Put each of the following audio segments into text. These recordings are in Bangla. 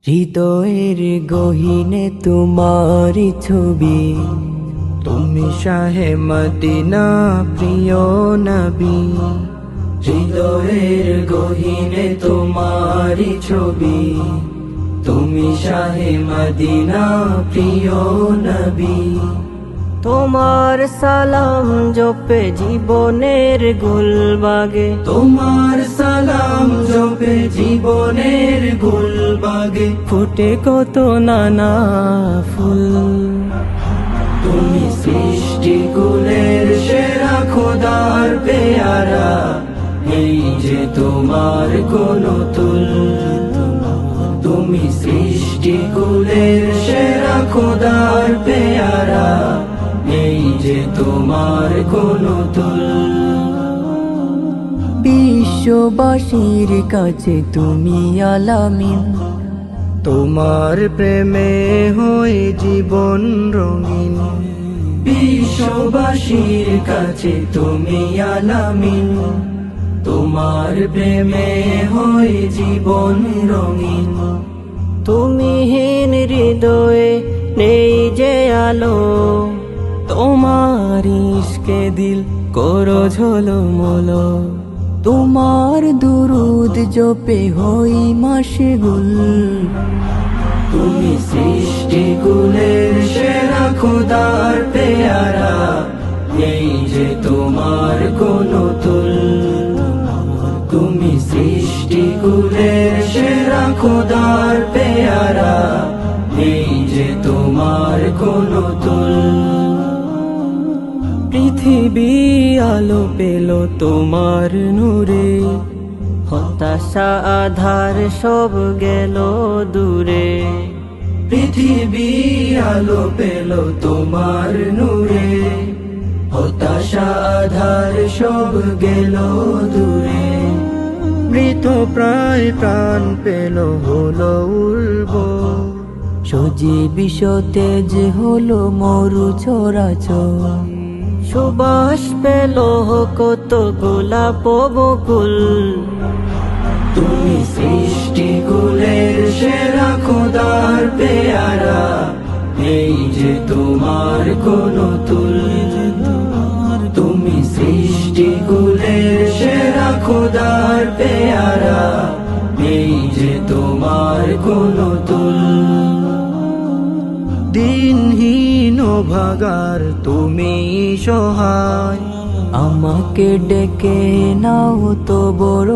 হৃদয়ের গহীনে তোমারি ছবি, তুমি শাহে মদিনা প্রিয় নবী। হৃদয়ের গহীনে তোমারি ছবি, তুমি শাহে মদিনা প্রিয় নবী। তোমার সালাম জপে জীবনের গুলবাগে, তোমার সালাম জপে জীবনের গুলবাগে ফুটে কত নানা ফুল। তুমি সৃষ্টি কুলের সেরা খোদার পেয়ারা, এই যে তোমার কোন তুল। তুমি সৃষ্টি কুলের সেরা খোদার পেয়ারা, এই যে তোমার কোন তুল। বিশ্ববাসীর কাছে তুমি আলামিন, তোমার প্রেমে হয়ে জীবন রঙিন। বিশ্ববাসীর কাছে তুমি আলামিন, তোমার প্রেমে হয়ে জীবন রঙিন। তুমি হীন হৃদয়ে নেই যে আলো, তোমার ইশকে দিল করো ঝলমলো। তোমার দুরুদ জপে হই মাশগুল। তুমি সৃষ্টি কুলের সেরা খোদার পেয়ারা, এই যে তোমার কোন তুল। তুমি সৃষ্টি কুলের সেরা খোদার পেয়ারা, এই যে তোমার কোন তুল। পৃথিবী আলো পেল তোমার নূরে, হতাশা আধার সব গেল দূরে। পৃথিবী আলো পেল তোমার নূরে, হতাশা আধার সব গেল দূরে। মৃত প্রায় প্রাণ পেল হলো উর্বর, সজীবী সতেজ হলো মরু চরাচর। সুবাস পেল কত গোলাপ বকুল। তুমি সৃষ্টি কুলের সেরা খোদার পেয়ারা, এই যে তোমার কোন তুল। তুমি সৃষ্টি কুলের সেরা খোদার পেয়ারা, এই যে তোমার কোন তুল। দিনহীন ভাগার তুমি সহায়, আমাকে ডেকে নাও তো বড়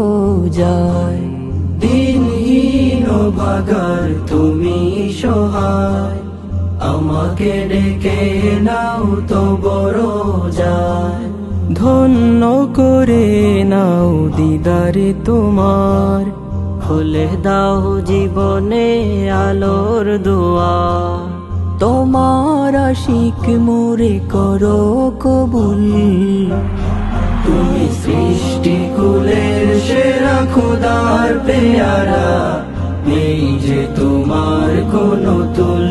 যায়। দিনহীন ভাগার তুমি সহায়, আমাকে ডেকে নাও তো বড় যায়। ধন্য করে নাও দিদারে তোমার, খুলে দাও জীবনে আলোর দুয়ার। তোমার আশিক মোরে করো কবুল। তুমি সৃষ্টি কুলের সেরা খোদার পেয়ারা, এই যে তোমার কোন তুল।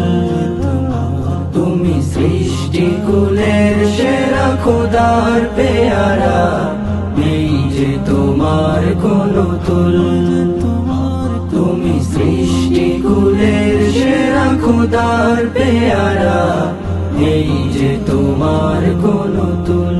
তুমি সৃষ্টি কুলের সেরা খোদার পেয়ারা, এই যে তোমার কোন তুল। তুমি সৃষ্টি কুলের সেরা খোদার পেয়ারা, এই যে তোমার কোন তুল।